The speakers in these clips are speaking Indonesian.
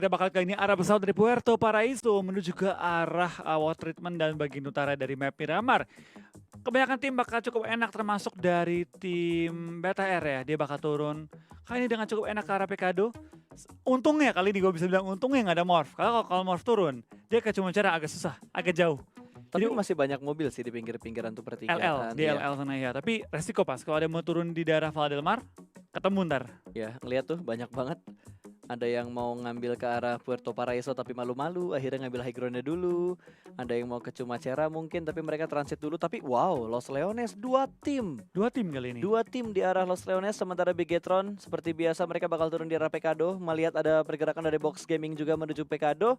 kita bakal kali ini arah pesawat dari Puerto Paraiso menuju ke arah water treatment dan bagian utara dari map Miramar. Kebanyakan tim bakal cukup enak termasuk dari tim BTR ya. Dia bakal turun kali ini dengan cukup enak ke arah Pekado. Untungnya kali ini gue bisa bilang untungnya nggak ada Morph. Kalau Morph turun, dia ke cuma cara agak susah, agak jauh. Tapi Jadi masih banyak mobil sih di pinggir-pinggiran tuh pertigaan. LL, di ya. LL sana ya. Tapi resiko pas, kalau ada mau turun di daerah Val del Mar, ketemu ntar. Ya, ngeliat tuh banyak banget. Ada yang mau ngambil ke arah Puerto Paraiso tapi malu-malu, akhirnya ngambil high ground-nya dulu. Ada yang mau ke Chumacera mungkin tapi mereka transit dulu. Tapi wow, Los Leones 2 tim. Dua tim kali ini. 2 tim di arah Los Leones, sementara Bigetron seperti biasa mereka bakal turun di arah Pekado. Melihat ada pergerakan dari Box Gaming juga menuju Pekado.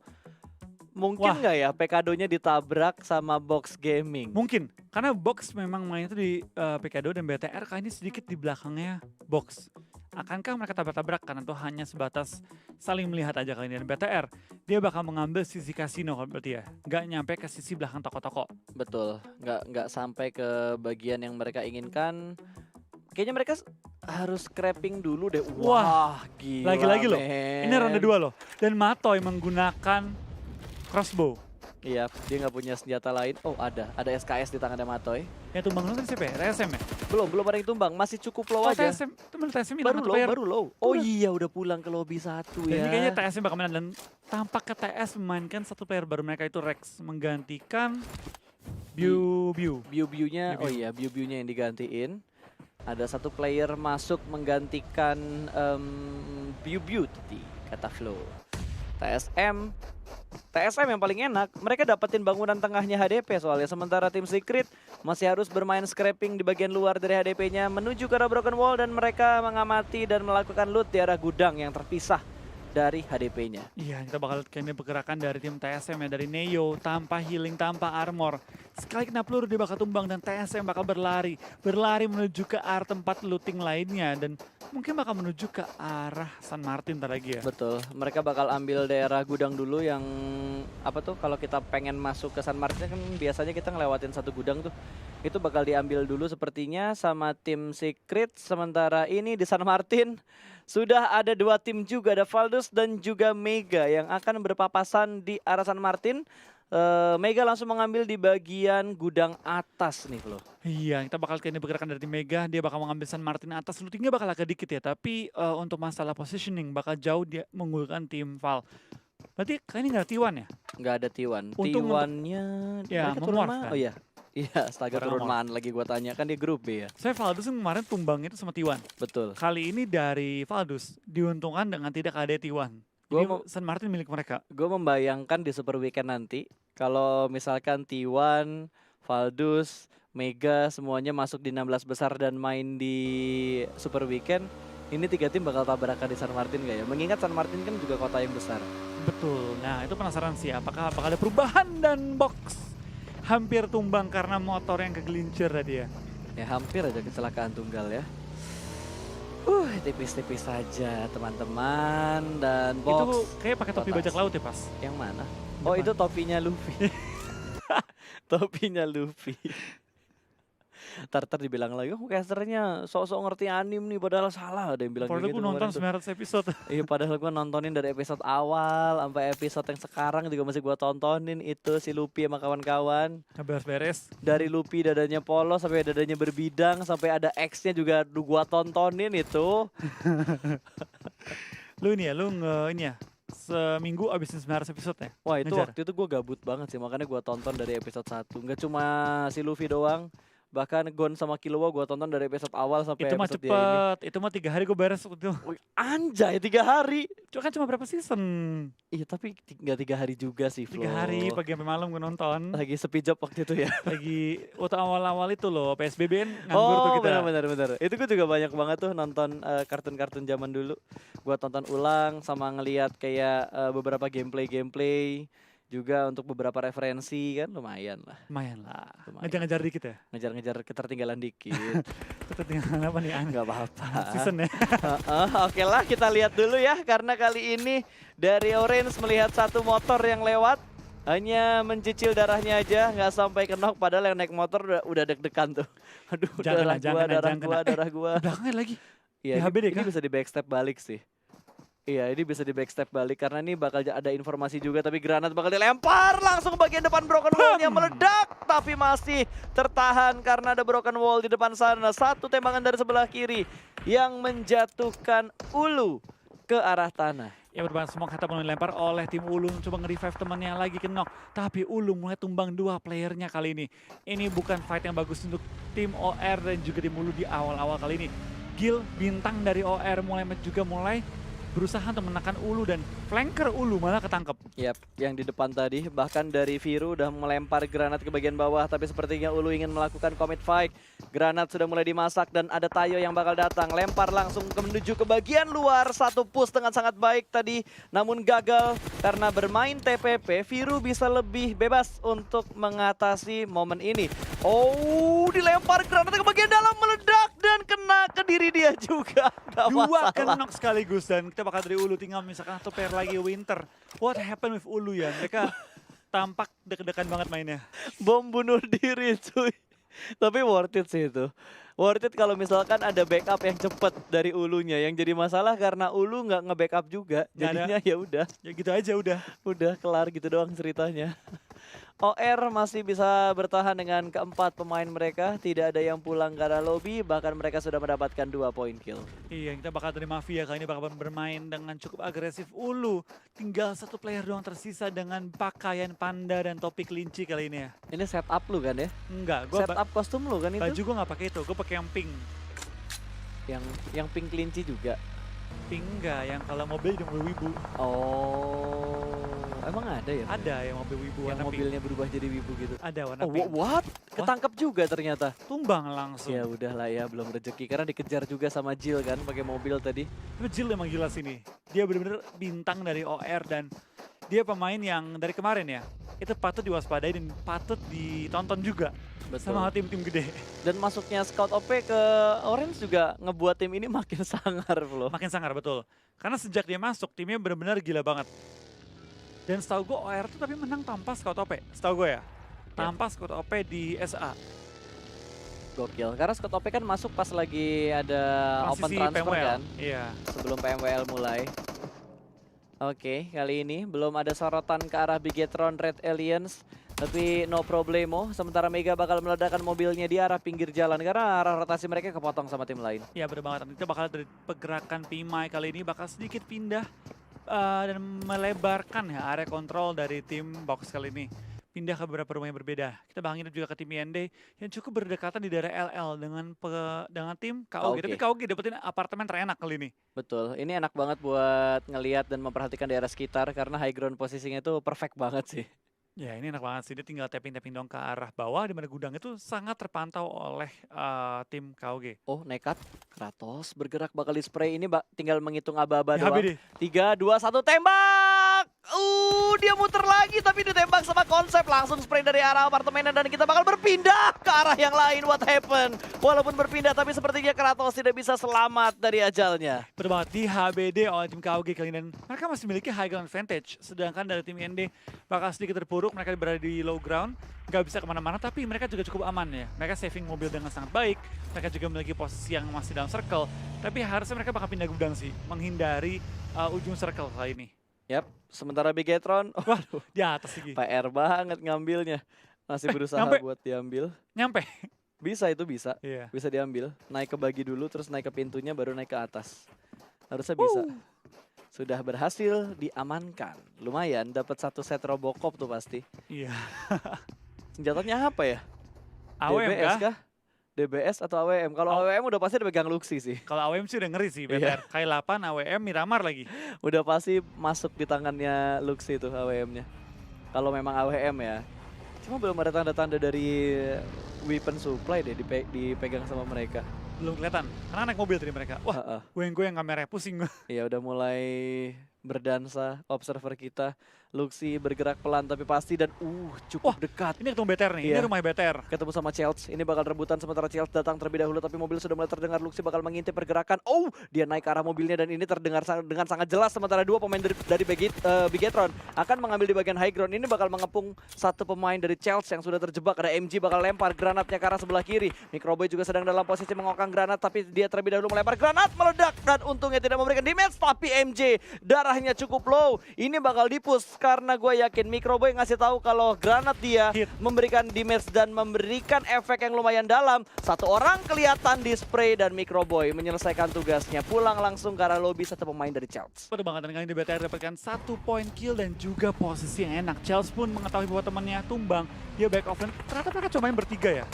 Mungkin nggak ya Pekadonya ditabrak sama Box Gaming? Mungkin, karena Box memang main itu di Pekado dan BTR kayaknya sedikit di belakangnya Box. Akankah mereka tabrak-tabrakan atau hanya sebatas saling melihat aja kali ini? Dan BTR, dia bakal mengambil sisi kasino kalau berarti ya. Nggak nyampe ke sisi belakang toko-toko. Betul, nggak sampai ke bagian yang mereka inginkan. Kayaknya mereka harus scrapping dulu deh. Wah, gila Lagi-lagi loh, men. ini ronde 2 loh. Dan Matoy menggunakan crossbow. Iya, dia nggak punya senjata lain. Oh ada SKS di tangannya Matoy. Yang tumbang dulu kan siapa ya? TSM ya? Belum ada yang tumbang, masih cukup low Oh aja. TSM, temen TSM hilang satu player. Baru low. Oh iya udah pulang ke lobby 1 Dan ya. ini kayaknya TSM bakal menang dan tampak ke TS memainkan satu player baru mereka itu Rex menggantikan Biu-biunya, Biu-biu. oh iya biu-biunya yang digantiin. Ada satu player masuk menggantikan Biu-biu tadi, kata Flo. TSM yang paling enak, mereka dapetin bangunan tengahnya HDP soalnya. Sementara tim Secret masih harus bermain scrapping di bagian luar dari HDP-nya menuju ke arah Broken Wall dan mereka mengamati dan melakukan loot di arah gudang yang terpisah dari HDP-nya. Iya, kita bakal lihat kayaknya pergerakan dari tim TSM ya, dari Neo tanpa healing, tanpa armor. Sekali kena peluru dia bakal tumbang dan TSM bakal berlari menuju ke arah tempat looting lainnya dan mungkin bakal menuju ke arah San Martin ntar lagi ya. Betul, mereka bakal ambil daerah gudang dulu yang apa tuh kalau kita pengen masuk ke San Martin kan biasanya kita ngelewatin satu gudang tuh. Itu bakal diambil dulu sepertinya sama tim Secret. Sementara ini di San Martin sudah ada 2 tim juga, ada Valdus dan juga Mega yang akan berpapasan di arah San Martin. Mega langsung mengambil di bagian gudang atas nih Flo. Iya, kita bakal kayaknya pergerakan dari tim Mega, dia bakal mengambil San Martin atas, lootingnya bakal agak dikit ya, tapi untuk masalah positioning bakal jauh dia mengunggulkan tim Val. Berarti kayaknya nggak ada T1 ya? Nggak ada T1. Untung T1-nya ya, mereka turun memorph mana? kan? Oh iya. Iya, astaga Barang turun memorph. mana lagi gua tanya, kan dia grup B ya. Saya Valdus kemarin tumbang itu sama T1. Betul. Kali ini dari Valdus diuntungkan dengan tidak ada T1. Gua Jadi mau- San Martin milik mereka. Gue membayangkan di Super Weekend nanti kalau misalkan T1, Valdus, Mega semuanya masuk di 16 besar dan main di Super Weekend, ini 3 tim bakal tabrakan di San Martin gak ya? Mengingat San Martin kan juga kota yang besar. Betul. Nah, itu penasaran sih apakah bakal ada perubahan dan Box hampir tumbang karena motor yang kegelincir tadi ya. Ya hampir aja kecelakaan tunggal ya. Tipis-tipis saja teman-teman dan Box. Itu kayak pakai topi bajak rotasi. laut ya, Pas. Yang mana? Oh Depan. itu topinya Luffy. Topinya Luffy. Ntar dibilang lagi, oh casternya sok-sok ngerti anim nih, padahal salah, ada yang bilang Padahal kayak gue gitu nonton kemarin tuh. 900 episode. Iya padahal gue nontonin dari episode awal sampai episode yang sekarang juga masih gue tontonin itu si Luffy sama kawan-kawan. Nggak beres-beres. Dari Luffy dadanya polos sampai dadanya berbidang sampai ada X-nya juga gue tontonin itu. Lu ini ya, ini ya, seminggu abisin 900 episode ya? Wah itu Ngejar. waktu itu gue gabut banget sih, makanya gue tonton dari episode 1. Nggak cuma si Luffy doang, bahkan Gon sama Killua gue tonton dari episode awal sampai Itu mah episode dia ini. cepet, itu mah 3 hari gue beres waktu itu. Wih, anjay 3 hari. Cuma kan cuma berapa season? Iya tapi nggak 3 hari juga sih Flo. 3 hari, pagi sampai malam gue nonton. Lagi sepi job waktu itu ya. Lagi waktu awal-awal itu loh, PSBB kan nganggur tuh kita. Benar. Itu gue juga banyak banget tuh nonton kartun-kartun zaman dulu. Gue tonton ulang sama ngeliat kayak beberapa gameplay juga untuk beberapa referensi kan lumayan lah. Lumayan lah, Lumayan. ngejar-ngejar dikit ya. Ngejar-ngejar ketertinggalan dikit. Ketinggalan apa nih? Nggak apa-apa. Season ya. Oke lah kita lihat dulu ya karena kali ini dari Orange melihat satu motor yang lewat. Hanya mencicil darahnya aja, nggak sampai kenok. Padahal yang naik motor udah deg-degan tuh. Aduh, Jangan kena. darah gua. Belakangnya lagi. Iya, Di HBD ini kah? bisa di backstep balik sih. Iya, ini bisa di backstep balik karena ini bakal ada informasi juga, tapi granat bakal dilempar langsung ke bagian depan broken wall-nya meledak, tapi masih tertahan karena ada broken wall di depan sana. Satu tembakan dari sebelah kiri yang menjatuhkan Ulu ke arah tanah. Ya berbahan smoke Heta mulai dilempar oleh tim Ulu, coba nge-revive temannya lagi ke knock. Tapi Ulu mulai tumbang 2 playernya kali ini. Ini bukan fight yang bagus untuk tim OR dan juga tim Ulu di awal-awal kali ini. Gil, bintang dari OR juga mulai berusaha untuk menekan Ulu dan flanker Ulu malah ketangkep. Yap, yang di depan tadi bahkan dari Viru udah melempar granat ke bagian bawah, tapi sepertinya Ulu ingin melakukan commit fight. Granat sudah mulai dimasak dan ada Tayo yang bakal datang, lempar langsung menuju ke bagian luar. Satu push dengan sangat baik tadi, namun gagal karena bermain TPP. Viru bisa lebih bebas untuk mengatasi momen ini. Oh, dilempar granat ke bagian dalam, meledak dan kena ke diri dia juga. Nggak Dua masalah. knock sekaligus dan kita bakal dari Ulu tinggal misalkan satu pair lagi Winter. What happened with Ulu ya? Mereka tampak deg-degan banget mainnya. Bom bunuh diri cuy. Tapi worth it sih itu. Worth it kalau misalkan ada backup yang cepet dari Ulunya. Yang jadi masalah karena Ulu nggak nge-backup juga. Nggak ada. Jadinya ya udah, Ya gitu aja udah. udah kelar gitu doang ceritanya. OR masih bisa bertahan dengan keempat pemain mereka. Tidak ada yang pulang ke arah lobby. Bahkan mereka sudah mendapatkan 2 poin kill. Iya, kita bakal dari Mafia kali ini bakal bermain dengan cukup agresif. Ulu tinggal satu player doang tersisa dengan pakaian panda dan topi kelinci kali ini ya. Ini setup lu kan ya? Enggak, gua Setup kostum lu kan baju itu? gue nggak pakai itu, gue pakai yang pink. Yang pink kelinci juga. Pink enggak, yang kalau mobil jadi mobil wibu. Oh, emang ada ya? Ada yang mobil wibu Yang warna pink. mobilnya berubah jadi wibu gitu. Ada warna Oh, pink. what? Ketangkep juga ternyata. Tumbang langsung. Ya udahlah ya, belum rezeki karena dikejar juga sama Jill kan pakai mobil tadi. Tapi Jill emang gila sini. Dia bener-bener bintang dari OR dan dia pemain yang dari kemarin ya. Itu patut diwaspadai dan patut ditonton juga sama tim-tim gede. Dan masuknya Scout OP ke Orange juga ngebuat tim ini makin sangar loh. Makin sangar betul. Karena sejak dia masuk timnya benar-benar gila banget. Dan setahu gue OR tuh tapi menang tanpa Scout OP. Setahu gue ya. Tanpa Scout OP di SA. Gokil. Karena Scout OP kan masuk pas lagi ada open Transisi transfer PMWL. kan. Iya. Sebelum PMWL mulai. Oke, kali ini belum ada sorotan ke arah Bigetron Red Aliens. Tapi no problemo, sementara Mega bakal meledakkan mobilnya di arah pinggir jalan karena arah rotasi mereka kepotong sama tim lain. Iya bener banget. Nanti bakal dari pergerakan Pimai kali ini bakal sedikit pindah dan melebarkan ya area kontrol dari tim box kali ini. Pindah ke beberapa rumah yang berbeda. Kita bakal nginep juga ke tim IND yang cukup berdekatan di daerah LL dengan tim KOG. Tapi KOG dapetin apartemen terenak kali ini. Betul, ini enak banget buat ngelihat dan memperhatikan daerah sekitar karena high ground posisinya itu perfect banget sih. Ya ini enak banget sih, dia tinggal tapping-tapping dong ke arah bawah di mana gudang itu sangat terpantau oleh tim KOG. Oh nekat, Kratos bergerak bakal di spray ini tinggal menghitung aba-aba Ya, doang. HBD. 3, 2, 1 tembak! Dia muter lagi tapi ditembak sama konsep langsung spray dari arah apartemen dan kita bakal berpindah ke arah yang lain. What happened? Walaupun berpindah tapi sepertinya Kratos tidak bisa selamat dari ajalnya. Betul banget, di HBD oleh tim KOG kali ini dan mereka masih memiliki high ground advantage. Sedangkan dari tim IND bakal sedikit terpuruk, mereka berada di low ground, nggak bisa kemana-mana tapi mereka juga cukup aman ya. Mereka saving mobil dengan sangat baik, mereka juga memiliki posisi yang masih dalam circle. Tapi harusnya mereka bakal pindah gudang sih, menghindari ujung circle kali ini. Yap, sementara Bigetron, waduh, Di atas lagi. PR banget ngambilnya. Masih berusaha nyampe. buat diambil. Nyampe. Bisa itu bisa. Iya. Bisa diambil. Naik ke bagi dulu terus naik ke pintunya baru naik ke atas. Harusnya bisa. Sudah berhasil diamankan. Lumayan dapat satu set Robocop tuh pasti. Iya. Senjatanya apa ya? AWM DBS kah? kah? DBS atau AWM? Kalau AWM udah pasti dipegang Luxi sih. Kalau AWM sih udah ngeri sih, Iya. BTR. K8, AWM, Miramar lagi. Udah pasti masuk di tangannya Luxi tuh AWM-nya. Kalau memang AWM ya. Cuma belum ada tanda-tanda dari weapon supply deh dipegang sama mereka. Belum kelihatan, karena naik mobil tadi mereka. Wah, Heeh. goyang-goyang kameranya, pusing gue. Ya udah mulai berdansa observer kita. Luxi bergerak pelan tapi pasti dan cukup Wah, dekat. Ini ketemu BTR nih, ini Iya. rumah BTR. Ketemu sama Chelsea, ini bakal rebutan sementara Chelsea datang terlebih dahulu tapi mobil sudah mulai terdengar. Luxi bakal mengintip pergerakan. Dia naik ke arah mobilnya dan ini terdengar dengan sangat jelas sementara dua pemain dari Bigetron akan mengambil di bagian high ground. Ini bakal mengepung satu pemain dari Chelsea yang sudah terjebak. Ada MG bakal lempar granatnya ke arah sebelah kiri. Microboy juga sedang dalam posisi mengokang granat tapi dia terlebih dahulu melempar granat, meledak dan untungnya tidak memberikan damage tapi MJ darahnya cukup low. Ini bakal dipush karena gue yakin Microboy ngasih tahu kalau granat dia Hit. memberikan damage dan memberikan efek yang lumayan dalam. Satu orang kelihatan di spray dan Microboy menyelesaikan tugasnya. Pulang langsung ke arah lobby satu pemain dari Chelsea. Pada banget kali ini BTR dapatkan 1 point kill dan juga posisi yang enak. Chelsea pun mengetahui bahwa temannya tumbang, dia back offline. Ternyata mereka cuma main bertiga ya.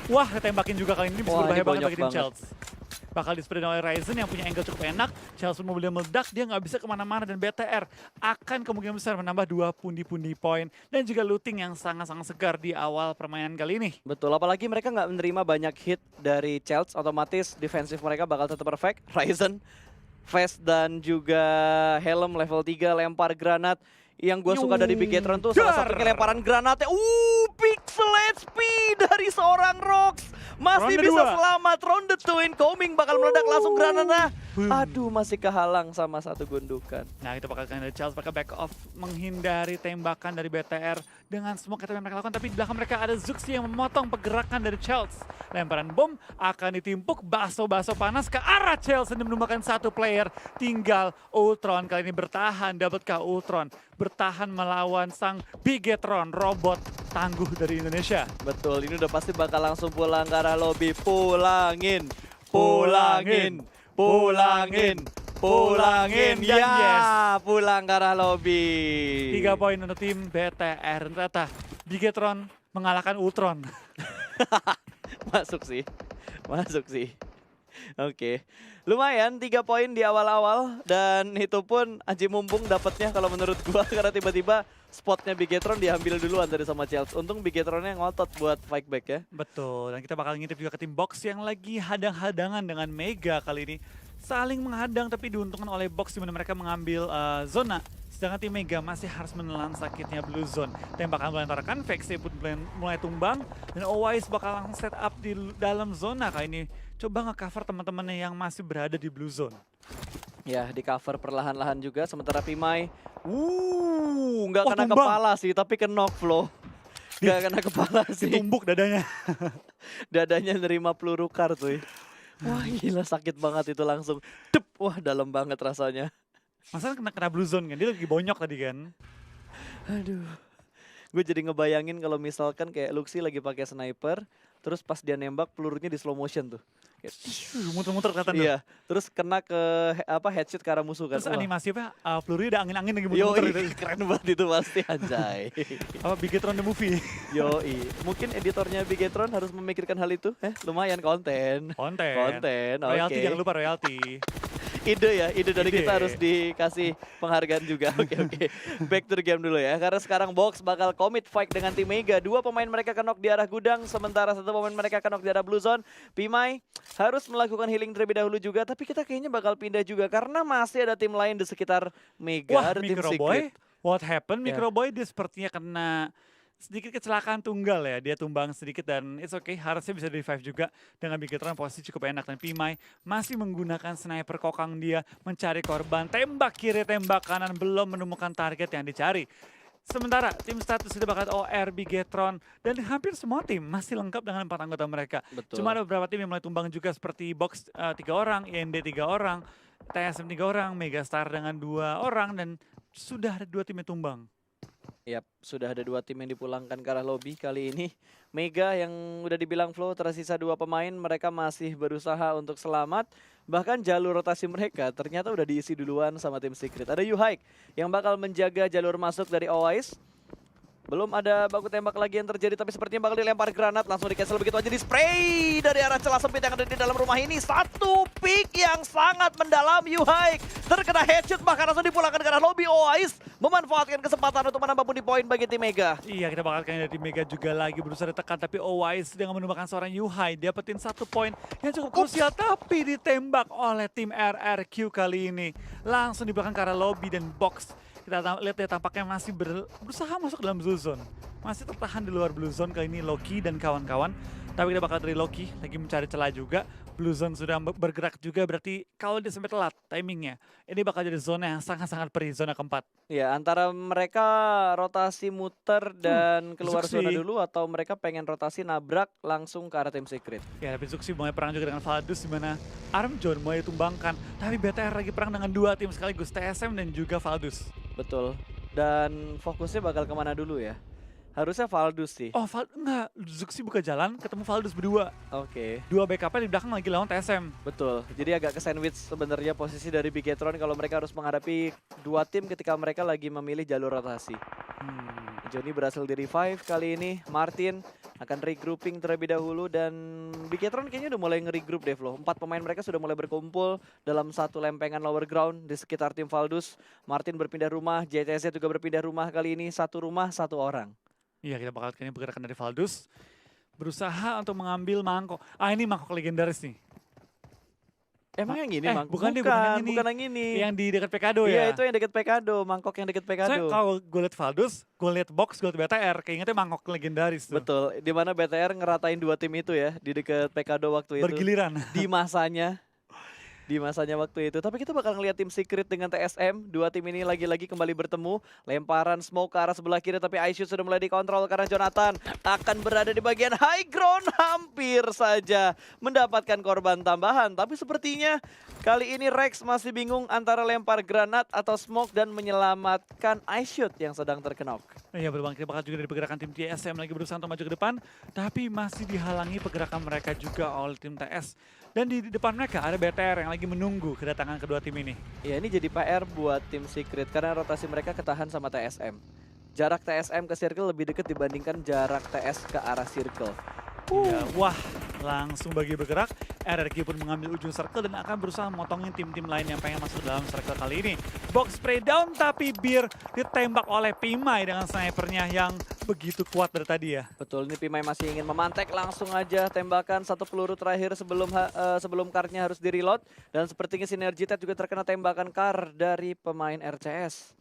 Wah, tembakin juga kali ini bisa Wah, berbahaya ini banget bonyok bagi tim banget. Chelsea. Bakal di-spray oleh Ryzen yang punya angle cukup enak. Chelsea mobilnya meledak, dia nggak bisa kemana-mana dan BTR akan kemungkinan besar menambah 2 pundi-pundi poin dan juga looting yang sangat-sangat segar di awal permainan kali ini. Betul, apalagi mereka nggak menerima banyak hit dari Chelsea, otomatis defensif mereka bakal tetap perfect. Ryzen, Vest dan juga Helm level 3 lempar granat. Yang gue suka dari Bigetron tuh salah satunya lemparan granatnya. Pixel HP dari seorang Rox. Masih Ronde bisa dua. selamat. Ronde 2 incoming bakal meledak langsung granatnya. Boom. Aduh, masih kehalang sama satu gundukan. Nah, itu bakal dari Chelsea pakai back off menghindari tembakan dari BTR dengan semua kata yang mereka lakukan. Tapi di belakang mereka ada Zuxi yang memotong pergerakan dari Chelsea. Lemparan bom akan ditimpuk baso-baso panas ke arah Chelsea dan menumbangkan satu player. Tinggal Ultron kali ini bertahan. Dapatkah Ultron bertahan melawan sang Bigetron robot tangguh dari Indonesia? Betul, ini udah pasti bakal langsung pulang ke arah lobby. Pulangin, pulangin, pulangin, pulangin. Dan Ya, yes. pulang ke arah lobby. 3 poin untuk tim BTR. Ternyata Bigetron mengalahkan Ultron. Masuk sih, masuk sih. Oke, lumayan 3 poin di awal-awal dan itu pun Aji mumpung dapatnya kalau menurut gua karena tiba-tiba spotnya Bigetron diambil duluan dari sama Chelsea. Untung Bigetronnya ngotot buat fight back ya. Betul, dan kita bakal ngintip juga ke tim Box yang lagi hadang-hadangan dengan Mega kali ini. Saling menghadang tapi diuntungkan oleh Box di mana mereka mengambil zona. Sedangkan tim Mega masih harus menelan sakitnya Blue Zone. Tembakan melantarkan, Vexy pun mulai tumbang. Dan Owais bakal langsung set up di dalam zona kali ini. Coba nge-cover teman-temannya yang masih berada di Blue Zone. Ya, di cover perlahan-lahan juga sementara Pimai. Nggak Oh, kena tumbang. kepala sih, tapi ke knock flow. Nggak kena kepala sih. Ditumbuk dadanya. Dadanya nerima peluru kar tuh. Wah, gila sakit banget itu langsung. Dep, wah dalam banget rasanya. Masalah kena Blue Zone kan, dia lagi bonyok tadi kan. Aduh. Gue jadi ngebayangin kalau misalkan kayak Luxi lagi pakai sniper, terus pas dia nembak pelurunya di slow motion tuh. Kayak, Muter-muter kelihatan tuh. iya, terus kena ke headshot ke arah musuh kan. Terus Wah. animasi apa, pelurunya ada angin-angin lagi muter-muter Yoi, gitu. keren banget itu pasti anjay. Apa Bigetron the Movie. Yoi, mungkin editornya Bigetron harus memikirkan hal itu. Lumayan konten. Konten. Konten, oke. Royalty, jangan lupa royalty. Ide dari Ide. kita harus dikasih penghargaan juga. Oke. Back to the game dulu ya. Karena sekarang Box bakal commit fight dengan tim Mega. 2 pemain mereka knock di arah gudang, sementara 1 pemain mereka knock di arah Blue Zone. Pimai harus melakukan healing terlebih dahulu juga, tapi kita kayaknya bakal pindah juga karena masih ada tim lain di sekitar Mega. Wah, Ada tim Microboy, Secret. what happened? Ya. Microboy dia sepertinya kena sedikit kecelakaan tunggal ya. Dia tumbang sedikit dan it's okay. Harusnya bisa di-revive juga dengan Bigetron posisi cukup enak. Dan Pimai masih menggunakan sniper kokang dia mencari korban. Tembak kiri, tembak kanan, belum menemukan target yang dicari. Sementara tim status sudah bakal OR, Bigetron, dan hampir semua tim masih lengkap dengan 4 anggota mereka. Betul. Cuma ada beberapa tim yang mulai tumbang juga seperti Box 3 orang, IND 3 orang, TSM 3 orang, Megastar dengan 2 orang, dan sudah ada 2 tim yang tumbang. Yap, sudah ada 2 tim yang dipulangkan ke arah lobby kali ini. Mega yang udah dibilang flow tersisa 2 pemain, mereka masih berusaha untuk selamat. Bahkan jalur rotasi mereka ternyata udah diisi duluan sama tim Secret. Ada Yuhaik yang bakal menjaga jalur masuk dari Owais. Belum ada baku tembak lagi yang terjadi, tapi sepertinya bakal dilempar granat. Langsung di-cancel begitu aja, di-spray dari arah celah sempit yang ada di dalam rumah ini. Satu pick yang sangat mendalam, Yuhaik terkena headshot, bahkan langsung dipulangkan ke arah lobby. Owais memanfaatkan kesempatan untuk menambah pundi poin bagi tim Mega. Iya, kita bakal dari tim Mega juga lagi berusaha ditekan, tapi Owais dengan menemukan seorang Yuhai dapetin 1 poin yang cukup krusial, tapi ditembak oleh tim RRQ kali ini. Langsung di belakang ke arah lobby dan Box. Kita lihat ya tampaknya masih berusaha masuk dalam blue zone. Masih tertahan di luar blue zone kali ini Loki dan kawan-kawan. Tapi kita bakal dari Loki lagi mencari celah juga. Blue zone sudah bergerak juga, berarti kalau dia sampai telat timingnya, ini bakal jadi zona yang sangat-sangat perih, zona keempat. Ya, antara mereka rotasi muter dan keluar Zuxi. zona dulu atau mereka pengen rotasi nabrak langsung ke arah tim Secret. Ya, tapi Zuxi mulai perang juga dengan Valdus, di mana Armjon mulai ditumbangkan. Tapi BTR lagi perang dengan dua tim sekaligus, TSM dan juga Valdus. Betul. Dan fokusnya bakal kemana dulu ya? Harusnya Valdus sih. Oh, enggak, Zuxi buka jalan, ketemu Valdus berdua. Oke. Dua backupnya di belakang lagi lawan TSM. Betul. Jadi agak ke sandwich sebenarnya posisi dari Bigetron kalau mereka harus menghadapi dua tim ketika mereka lagi memilih jalur rotasi. Johnny berhasil di revive kali ini. Martin akan regrouping terlebih dahulu dan Bigetron kayaknya udah mulai nge-regroup deh Flo. 4 pemain mereka sudah mulai berkumpul dalam satu lempengan lower ground di sekitar tim Valdus. Martin berpindah rumah, JTZ juga berpindah rumah kali ini. Satu rumah, satu orang. Iya, kita bakal kayaknya pergerakan dari Valdus. Berusaha untuk mengambil mangkok. Ah, ini mangkok legendaris nih. Emang yang ini bukan yang ini. bukan yang ini. Yang di dekat Pekado ya? Iya, itu yang deket Pekado, mangkok yang deket Soalnya Pekado. kalau gue liat Valdus, gue liat box, gue liat BTR, keingetnya mangkok legendaris tuh. Betul, di mana BTR ngeratain dua tim itu ya di deket Pekado waktu itu. Bergiliran. Di masanya. Di masanya waktu itu. Tapi kita bakal ngeliat tim Secret dengan TSM. Dua tim ini lagi-lagi kembali bertemu. Lemparan smoke ke arah sebelah kiri. Tapi iShoot sudah mulai dikontrol karena Jonathan akan berada di bagian high ground. Hampir saja mendapatkan korban tambahan. Tapi sepertinya kali ini Rex masih bingung antara lempar granat atau smoke dan menyelamatkan iShoot yang sedang terkenok. Iya, berbang kita bakal juga dari pergerakan tim TSM lagi berusaha untuk maju ke depan. Tapi masih dihalangi pergerakan mereka juga oleh tim TS. Dan di depan mereka ada BTR yang lagi menunggu kedatangan kedua tim ini. Ya, ini jadi PR buat tim Secret karena rotasi mereka ketahan sama TSM. Jarak TSM ke circle lebih dekat dibandingkan jarak TS ke arah circle. Ya, wah, langsung bagi bergerak. RRQ pun mengambil ujung circle dan akan berusaha memotongin tim-tim lain yang pengen masuk dalam circle kali ini. Box spray down tapi Bir ditembak oleh Pimai dengan snipernya yang begitu kuat dari tadi ya. Betul, ini Pimai masih ingin memantek, langsung aja tembakan satu peluru terakhir sebelum kartnya harus di-reload. Dan sepertinya Synergy Tet juga terkena tembakan kar dari pemain RCS.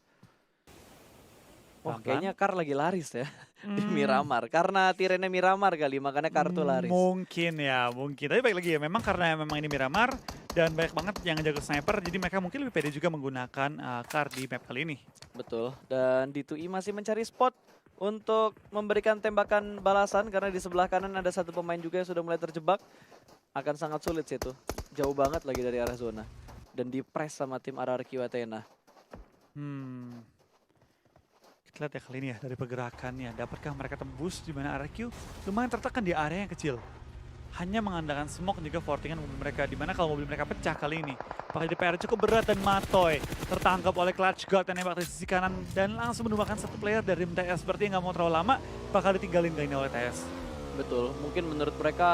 Wah, kayaknya kar lagi laris ya di Miramar. Karena tirennya Miramar kali, makanya kar tuh laris. Mungkin ya, mungkin. Tapi baik lagi ya, memang karena memang ini Miramar dan banyak banget yang jago sniper, jadi mereka mungkin lebih pede juga menggunakan kar di map kali ini. Betul, dan D2E masih mencari spot untuk memberikan tembakan balasan karena di sebelah kanan ada satu pemain juga yang sudah mulai terjebak. Akan sangat sulit sih itu, jauh banget lagi dari arah zona. Dan di press sama tim RRQ Athena. Kita lihat ya kali ini ya dari pergerakannya. Dapatkah mereka tembus di mana RRQ lumayan tertekan di area yang kecil. Hanya mengandalkan smoke dan juga fortingan mobil mereka. Dimana kalau mobil mereka pecah kali ini. Pakai DPR cukup berat dan Matoy tertangkap oleh Clutch God yang nembak dari sisi kanan. Dan langsung menumbangkan satu player dari TS. Sepertinya nggak mau terlalu lama. Bakal ditinggalin kali ini oleh TS. Betul, mungkin menurut mereka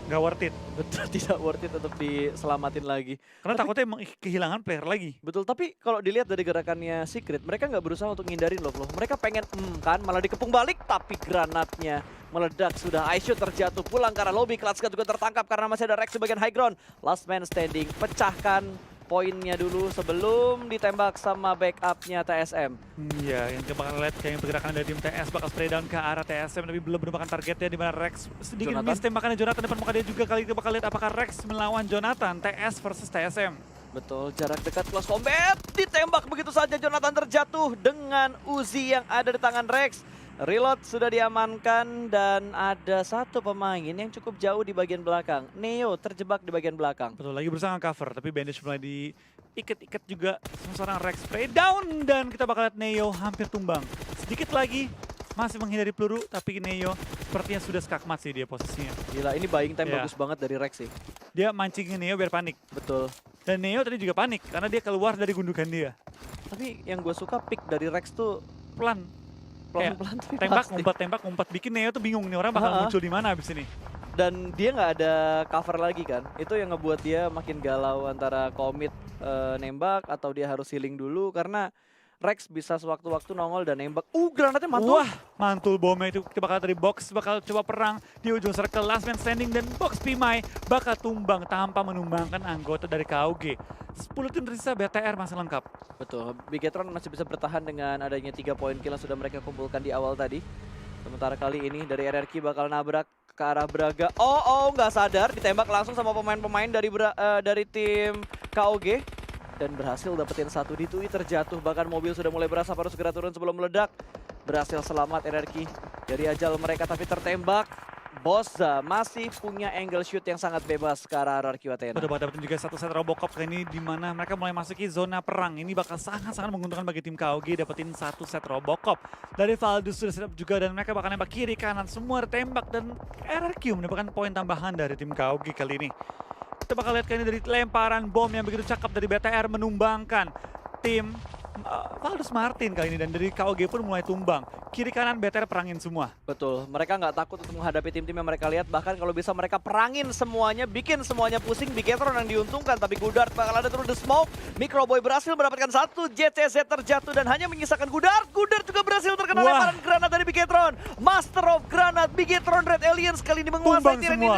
nggak worth it. betul tidak worth it untuk diselamatin lagi. Karena takutnya emang kehilangan player lagi. Betul, tapi kalau dilihat dari gerakannya Secret, mereka nggak berusaha untuk ngindarin loh. Mereka pengen kan, malah dikepung balik, tapi granatnya meledak sudah. iShoot terjatuh pulang ke arah lobby. Clutch juga tertangkap karena masih ada Rex di bagian high ground. Last man standing, pecahkan poinnya dulu sebelum ditembak sama backupnya TSM. Iya, yang kita bakal lihat kayak pergerakan dari tim TS bakal spray down ke arah TSM tapi belum merupakan targetnya di mana Rex sedikit miss tembakannya Jonathan depan muka dia juga. Kali kita bakal lihat apakah Rex melawan Jonathan, TS versus TSM. Betul, jarak dekat close combat, ditembak begitu saja. Jonathan terjatuh dengan Uzi yang ada di tangan Rex. Reload sudah diamankan dan ada satu pemain yang cukup jauh di bagian belakang. Neo terjebak di bagian belakang. Betul, lagi berusaha cover tapi bandage mulai diikat-ikat juga sama seorang Rex. Spray down dan kita bakal lihat Neo hampir tumbang. Sedikit lagi masih menghindari peluru tapi Neo sepertinya sudah skakmat sih dia posisinya. Gila, ini buying time bagus banget dari Rex sih. Dia mancingin Neo biar panik. Betul. Dan Neo tadi juga panik karena dia keluar dari gundukan dia. Tapi yang gue suka pick dari Rex tuh pelan-pelan tapi tembak ngumpet bikin Neo tuh bingung nih orang bakal muncul di mana abis ini. Dan dia nggak ada cover lagi kan, itu yang ngebuat dia makin galau antara komit nembak atau dia harus healing dulu karena Rex bisa sewaktu-waktu nongol dan nembak. Granatnya mantul. Wah, mantul bomnya itu kita bakal dari box, bakal coba perang di ujung circle, last man standing dan box Pimai bakal tumbang tanpa menumbangkan anggota dari KOG. 10 tim tersisa, BTR masih lengkap. Betul, Bigetron masih bisa bertahan dengan adanya 3 poin kill yang sudah mereka kumpulkan di awal tadi. Sementara kali ini dari RRQ bakal nabrak ke arah Braga. Nggak sadar, ditembak langsung sama pemain-pemain dari tim KOG. Dan berhasil dapetin satu di Tui, terjatuh. Bahkan mobil sudah mulai berasap, harus segera turun sebelum meledak. Berhasil selamat RRQ dari ajal mereka, tapi tertembak. Boza masih punya angle shoot yang sangat bebas ke arah RRQ Athena. Udah dapetin juga satu set Robocop kali ini di mana mereka mulai masuki zona perang. Ini bakal sangat-sangat menguntungkan bagi tim KOG dapetin satu set Robocop. Dari Valdus sudah siap juga dan mereka bakal nembak kiri kanan semua tembak dan RRQ mendapatkan poin tambahan dari tim KOG kali ini. Kita bakal lihat kali ini dari lemparan bom yang begitu cakep dari BTR menumbangkan tim Valdus Martin kali ini dan dari KOG pun mulai tumbang. Kiri kanan BTR perangin semua. Betul, mereka nggak takut untuk menghadapi tim-tim yang mereka lihat. Bahkan kalau bisa mereka perangin semuanya, bikin semuanya pusing. Bigetron yang diuntungkan, tapi Gudard bakal ada through the smoke. Microboy berhasil mendapatkan satu, JCZ terjatuh dan hanya menyisakan Gudard. Gudard juga berhasil terkena lemparan granat dari Bigetron. Master of Granat, Bigetron Red Aliens kali ini menguasai tiran ini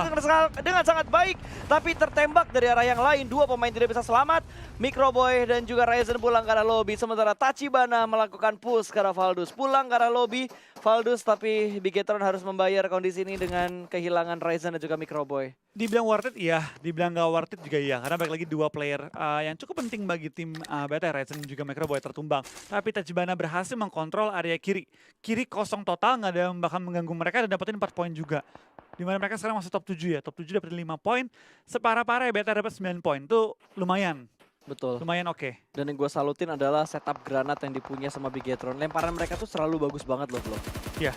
dengan sangat baik. Tapi tertembak dari arah yang lain, dua pemain tidak bisa selamat. Microboy dan juga Ryzen pulang ke arah lobby. Sementara Tachibana melakukan push ke arah Valdus. Pulang ke arah lobby Valdus, tapi Bigetron harus membayar kondisi ini dengan kehilangan Ryzen dan juga Microboy. Dibilang worth it iya, dibilang gak worth it juga iya. Karena balik lagi dua player yang cukup penting bagi tim BTR, Ryzen dan juga Microboy tertumbang. Tapi Tachibana berhasil mengkontrol area kiri. Kiri kosong total, gak ada yang bakal mengganggu mereka dan dapetin 4 poin juga. Dimana mereka sekarang masih top 7 ya, top 7 dapetin 5 poin. Separah-parah BTR dapat 9 poin, itu lumayan. Betul. Lumayan oke. Dan yang gue salutin adalah setup granat yang dipunya sama Bigetron. Lemparan mereka tuh selalu bagus banget loh. Iya,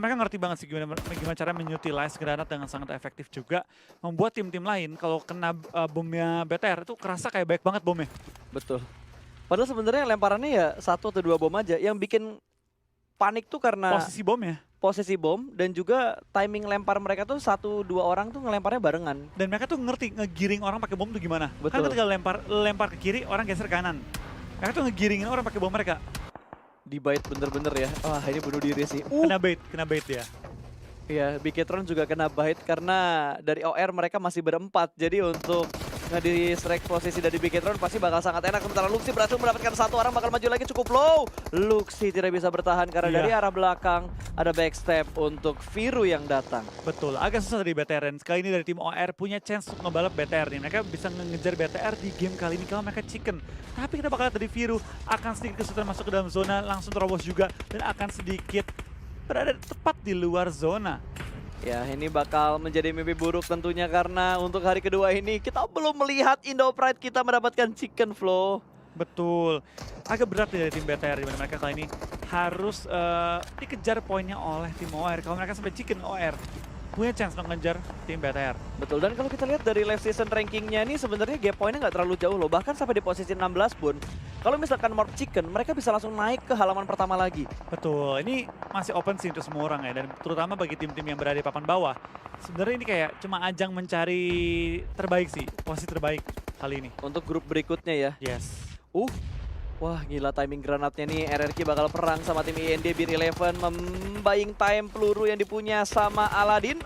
mereka ngerti banget sih gimana cara menyutilize granat dengan sangat efektif juga. Membuat tim-tim lain kalau kena bomnya BTR itu kerasa kayak baik banget bomnya. Betul. Padahal sebenarnya lemparannya ya 1 atau 2 bom aja. Yang bikin panik tuh karena posisi bom dan juga timing lempar mereka tuh 1-2 orang tuh ngelemparnya barengan. Dan mereka tuh ngerti ngegiring orang pakai bom tuh gimana. Betul. Kan ketika lempar ke kiri, orang geser kanan. Mereka tuh ngegiringin orang pakai bom mereka. Di bait bener-bener ya. Wah, ini bunuh diri sih. Kena bait dia. Iya, Bigetron juga kena bait karena dari OR mereka masih berempat. Jadi untuk nge-distract posisi dari Bigetron pasti bakal sangat enak. Sementara Luxi berhasil mendapatkan satu orang, bakal maju lagi cukup low. Luxi tidak bisa bertahan karena dari arah belakang ada backstep untuk Viru yang datang. Betul, agak susah dari BTR. Dan sekali ini dari tim OR punya chance untuk ngebalap BTR nih. Mereka bisa ngejar BTR di game kali ini kalau mereka chicken. Tapi kita bakal lihat dari Viru akan sedikit kesulitan masuk ke dalam zona, langsung terobos juga. Dan akan sedikit berada tepat di luar zona. Ya, ini bakal menjadi mimpi buruk tentunya karena untuk hari kedua ini kita belum melihat Indo Pride kita mendapatkan chicken flow. Betul, agak berat dari tim BTR dimana mereka kali ini harus dikejar poinnya oleh tim OR. Kalau mereka sampai chicken OR punya chance untuk ngejar tim BTR. Betul, dan kalau kita lihat dari live season rankingnya ini sebenarnya gap poinnya nggak terlalu jauh loh. Bahkan sampai di posisi 16 pun, kalau misalkan Morph Chicken, mereka bisa langsung naik ke halaman pertama lagi. Betul, ini masih open sih untuk semua orang ya. Dan terutama bagi tim-tim yang berada di papan bawah. Sebenarnya ini kayak cuma ajang mencari terbaik sih, posisi terbaik kali ini. Untuk grup berikutnya ya. Yes. Wah, gila timing granatnya nih. RRQ bakal perang sama tim IND Bir 11, membaying time peluru yang dipunya sama Aladin.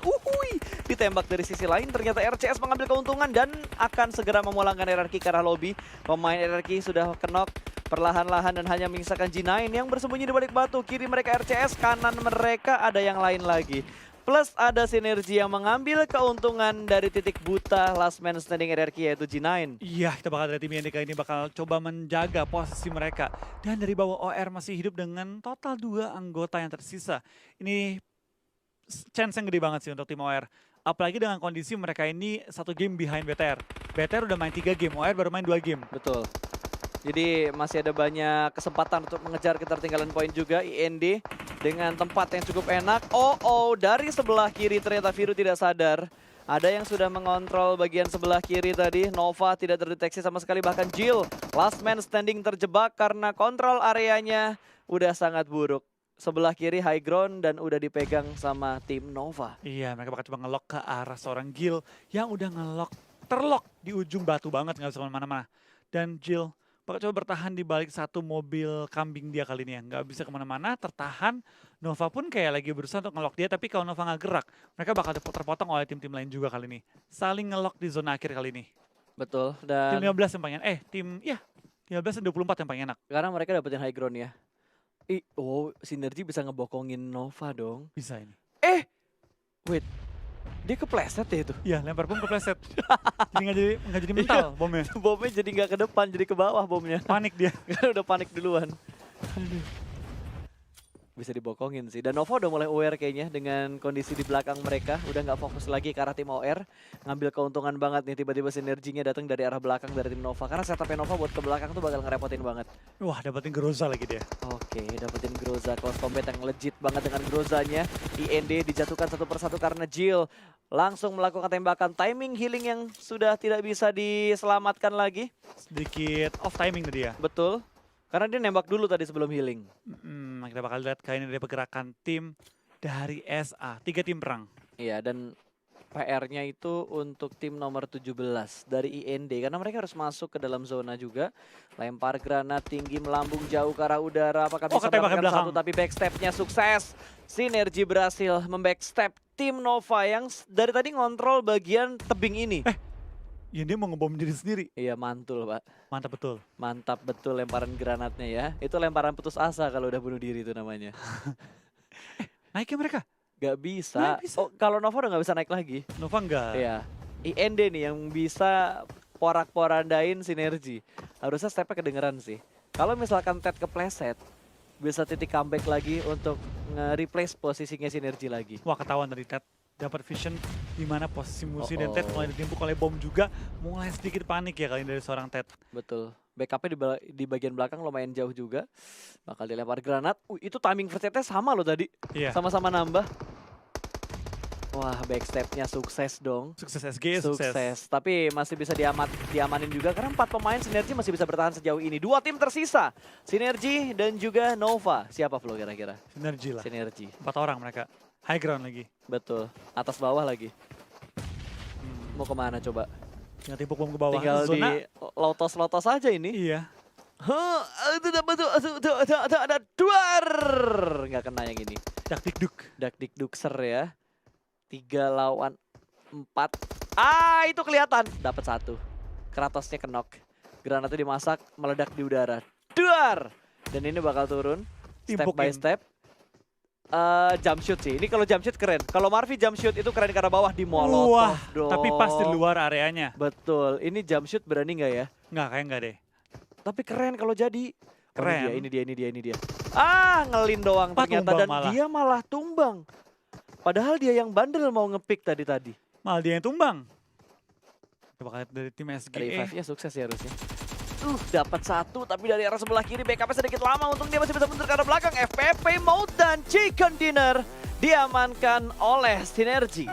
Ditembak dari sisi lain, ternyata RCS mengambil keuntungan dan akan segera memulangkan RRQ ke arah lobby. Pemain RRQ sudah kenok perlahan-lahan dan hanya menyisakan G9 yang bersembunyi di balik batu. Kiri mereka RCS, kanan mereka ada yang lain lagi. Plus ada sinergi yang mengambil keuntungan dari titik buta last man standing RRQ yaitu G9. Iya, kita bakal dari tim IND kali ini bakal coba menjaga posisi mereka. Dan dari bawah OR masih hidup dengan total 2 anggota yang tersisa. Ini chance yang gede banget sih untuk tim OR. Apalagi dengan kondisi mereka ini 1 game behind BTR. BTR udah main 3 game, OR baru main 2 game. Betul. Jadi masih ada banyak kesempatan untuk mengejar ketertinggalan poin juga IND dengan tempat yang cukup enak. Dari sebelah kiri ternyata Viru tidak sadar. Ada yang sudah mengontrol bagian sebelah kiri tadi. Nova tidak terdeteksi sama sekali, bahkan Jill last man standing terjebak karena kontrol areanya udah sangat buruk. Sebelah kiri high ground dan udah dipegang sama tim Nova. Iya, mereka bakal coba ngelok ke arah seorang Jill yang udah terlock di ujung batu banget, nggak bisa kemana-mana. Dan Jill bakal coba bertahan di balik satu mobil kambing dia kali ini ya. Nggak bisa kemana-mana, tertahan. Nova pun kayak lagi berusaha untuk ngelock dia, tapi kalau Nova nggak gerak, mereka bakal terpotong oleh tim-tim lain juga kali ini. Saling ngelock di zona akhir kali ini. Betul, Tim dan 15 yang paling enak. Tim 15 dan 24 yang paling enak. karena mereka dapetin high ground ya. Sinergi bisa ngebokongin Nova dong. Bisa ini. Wait, dia kepleset ya itu? Iya, lempar bom kepleset. Jadi nggak jadi mental bomnya. Bomnya jadi nggak ke depan, jadi ke bawah bomnya. Panik dia. Kan udah panik duluan. Bisa dibokongin sih. Dan Nova udah mulai aware kayaknya dengan kondisi di belakang mereka. Udah nggak fokus lagi ke arah tim OR. Ngambil keuntungan banget nih tiba-tiba sinerginya datang dari arah belakang dari tim Nova. Karena setupnya Nova buat ke belakang tuh bakal ngerepotin banget. Wah, dapetin Groza lagi dia. Oke, dapetin Groza. Close combat yang legit banget dengan Grozanya. IND dijatuhkan satu persatu karena Jill langsung melakukan tembakan. Timing healing yang sudah tidak bisa diselamatkan lagi. Sedikit off timing tadi ya. Betul. Karena dia nembak dulu tadi sebelum healing. Kita bakal lihat kali ini dari pergerakan tim dari SA. 3 tim perang. Iya, dan PR-nya itu untuk tim nomor 17 dari IND. Karena mereka harus masuk ke dalam zona juga. Lempar granat tinggi melambung jauh ke arah udara. Apakah bisa ketembak ke mendapatkan belakang. satu, tapi backstep-nya sukses. Sinergi berhasil membackstep tim Nova yang dari tadi ngontrol bagian tebing ini. Ya dia mau ngebom diri sendiri. Iya, mantul Pak. Mantap betul. Mantap betul lemparan granatnya ya. Itu lemparan putus asa kalau udah bunuh diri itu namanya. Naiknya mereka. Gak bisa. Nggak bisa. Oh, kalau Nova udah gak bisa naik lagi. Nova enggak. Iya. IND nih yang bisa porak-porandain sinergi. Harusnya stepnya kedengeran sih. Kalau misalkan Ted kepleset, bisa titik comeback lagi untuk nge-replace posisinya sinergi lagi. Wah, ketahuan dari Ted. Dapat vision di mana posisi musuh dan Ted Oh. mulai ditimpuk oleh bom juga. Mulai sedikit panik ya kali ini dari seorang Ted. Betul. Backupnya di bagian belakang lumayan jauh juga. Bakal dilempar granat. Itu timing first setnya sama loh tadi. Iya. Sama-sama nambah. Wah, backstepnya sukses dong. Sukses SG, sukses. Tapi masih bisa diamanin juga karena 4 pemain sinergi masih bisa bertahan sejauh ini. 2 tim tersisa, sinergi dan juga Nova. Siapa Flo kira-kira? Sinergi lah. Sinergi, 4 orang mereka. High ground lagi. betul. Atas bawah lagi. Mau kemana coba? Tinggal timpuk bom ke bawah. Tinggal Zona. di lotos-lotos aja ini. Iya. Itu ada duar. Nggak kena yang ini. Dak dik duk. Dak dik dukser ya. 3 lawan 4. Itu kelihatan. Dapat 1. Kratosnya kenok. Granatnya dimasak, meledak di udara. Duar. Dan ini bakal turun. Step by Timpukin. step. Jump shoot sih. Ini kalau jump shoot keren. Kalau Marvi jump shoot itu keren karena bawah di molotov Wah, dong. tapi pas di luar areanya. Betul. Ini jump shoot berani nggak ya? Nggak, kayak nggak deh. Tapi keren kalau jadi. Oh, Keren. ini dia. Ngelin doang Pas ternyata. tumbang Dan malah. dia malah tumbang. Padahal dia yang bandel mau ngepick tadi. Malah dia yang tumbang. Coba lihat dari tim SGE. Revive-nya sukses ya harusnya. Dapat 1 tapi dari arah sebelah kiri backupnya sedikit lama. Untung dia masih bisa mundur ke arah belakang. FPP Mode dan Chicken Dinner diamankan oleh Sinergi.